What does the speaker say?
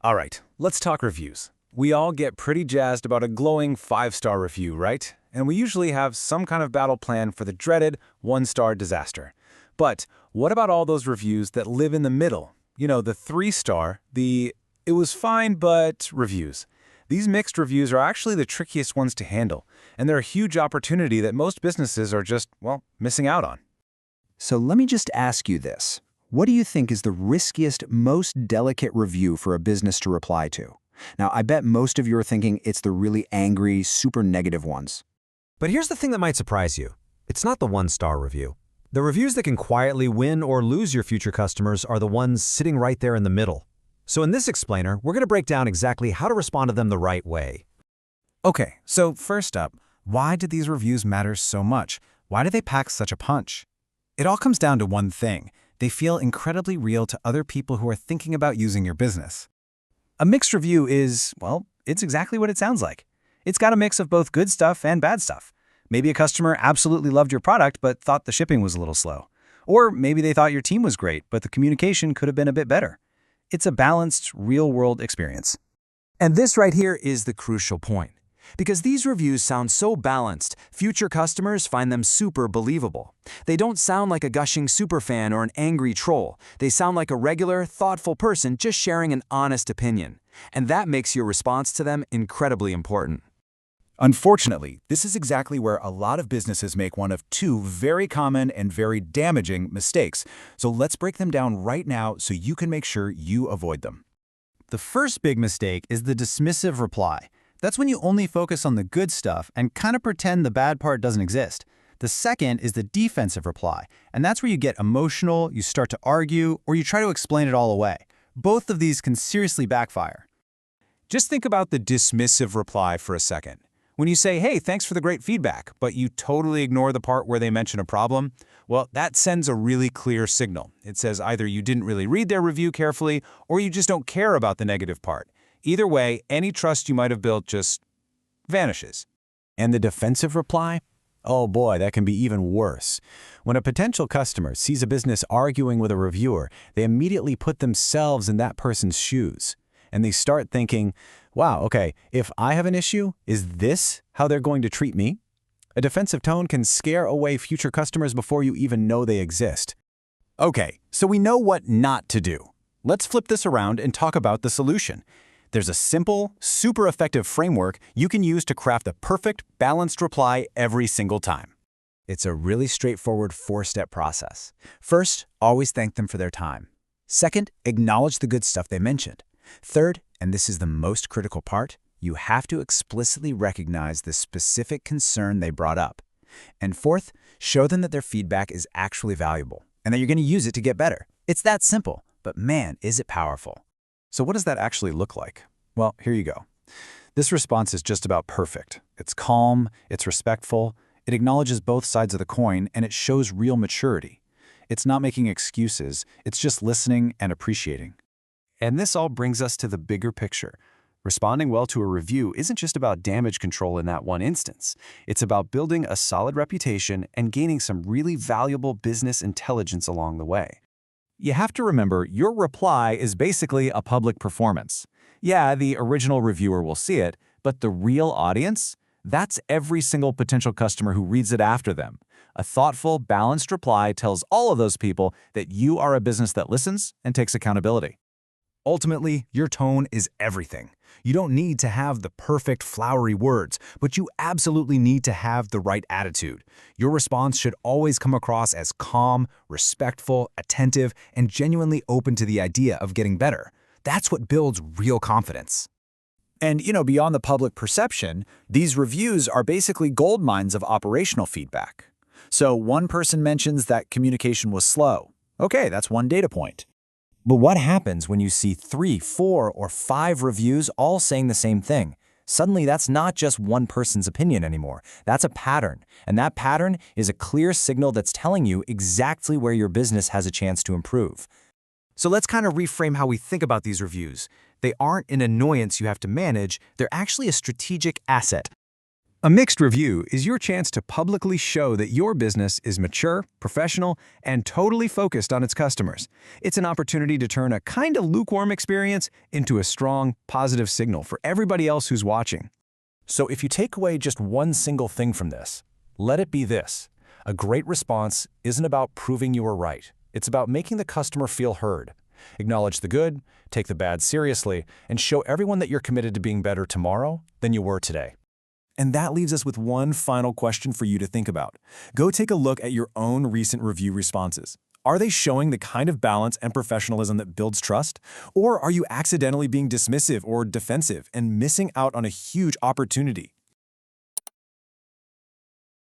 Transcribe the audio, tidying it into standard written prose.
All right, let's talk reviews. We all get pretty jazzed about a glowing 5-star review, right? And we usually have some kind of battle plan for the dreaded 1-star disaster. But what about all those reviews that live in the middle? You know, the 3-star, the "it was fine but" reviews. These mixed reviews are actually the trickiest ones to handle, and they're a huge opportunity that most businesses are just, well, missing out on. So let me just ask you this. What do you think is the riskiest, most delicate review for a business to reply to? Now, I bet most of you are thinking it's the really angry, super negative ones. But here's the thing that might surprise you. It's not the 1-star review. The reviews that can quietly win or lose your future customers are the ones sitting right there in the middle. So in this explainer, we're going to break down exactly how to respond to them the right way. Okay, so first up, why do these reviews matter so much? Why do they pack such a punch? It all comes down to one thing. They feel incredibly real to other people who are thinking about using your business. A mixed review is, well, it's exactly what it sounds like. It's got a mix of both good stuff and bad stuff. Maybe a customer absolutely loved your product but thought the shipping was a little slow. Or maybe they thought your team was great, but the communication could have been a bit better. It's a balanced, real-world experience. And this right here is the crucial point. Because these reviews sound so balanced, future customers find them super believable. They don't sound like a gushing superfan or an angry troll. They sound like a regular, thoughtful person just sharing an honest opinion. And that makes your response to them incredibly important. Unfortunately, this is exactly where a lot of businesses make one of two very common and very damaging mistakes. So let's break them down right now so you can make sure you avoid them. The first big mistake is the dismissive reply. That's when you only focus on the good stuff and kind of pretend the bad part doesn't exist. The second is the defensive reply, and that's where you get emotional, you start to argue, or you try to explain it all away. Both of these can seriously backfire. Just think about the dismissive reply for a second. When you say, "Hey, thanks for the great feedback," but you totally ignore the part where they mention a problem, well, that sends a really clear signal. It says either you didn't really read their review carefully, or you just don't care about the negative part. Either way, any trust you might have built just vanishes. And the defensive reply? Oh boy, that can be even worse. When a potential customer sees a business arguing with a reviewer, they immediately put themselves in that person's shoes. And they start thinking, wow, okay, if I have an issue, is this how they're going to treat me? A defensive tone can scare away future customers before you even know they exist. Okay, so we know what not to do. Let's flip this around and talk about the solution. There's a simple, super effective framework you can use to craft the perfect, balanced reply every single time. It's a really straightforward 4-step process. First, always thank them for their time. Second, acknowledge the good stuff they mentioned. Third, and this is the most critical part, you have to explicitly recognize the specific concern they brought up. And fourth, show them that their feedback is actually valuable and that you're going to use it to get better. It's that simple, but man, is it powerful. So what does that actually look like? Well, here you go. This response is just about perfect. It's calm, it's respectful, it acknowledges both sides of the coin, and it shows real maturity. It's not making excuses, it's just listening and appreciating. And this all brings us to the bigger picture. Responding well to a review isn't just about damage control in that one instance. It's about building a solid reputation and gaining some really valuable business intelligence along the way. You have to remember, your reply is basically a public performance. Yeah, the original reviewer will see it, but the real audience? That's every single potential customer who reads it after them. A thoughtful, balanced reply tells all of those people that you are a business that listens and takes accountability. Ultimately, your tone is everything. You don't need to have the perfect flowery words, but you absolutely need to have the right attitude. Your response should always come across as calm, respectful, attentive, and genuinely open to the idea of getting better. That's what builds real confidence. And, beyond the public perception, these reviews are basically gold mines of operational feedback. So one person mentions that communication was slow. Okay, that's one data point. But what happens when you see 3, 4, or 5 reviews all saying the same thing? Suddenly, that's not just one person's opinion anymore. That's a pattern. And that pattern is a clear signal that's telling you exactly where your business has a chance to improve. So let's kind of reframe how we think about these reviews. They aren't an annoyance you have to manage. They're actually a strategic asset. A mixed review is your chance to publicly show that your business is mature, professional, and totally focused on its customers. It's an opportunity to turn a kind of lukewarm experience into a strong, positive signal for everybody else who's watching. So if you take away just one single thing from this, let it be this. A great response isn't about proving you were right. It's about making the customer feel heard. Acknowledge the good, take the bad seriously, and show everyone that you're committed to being better tomorrow than you were today. And that leaves us with one final question for you to think about. Go take a look at your own recent review responses. Are they showing the kind of balance and professionalism that builds trust? Or are you accidentally being dismissive or defensive and missing out on a huge opportunity?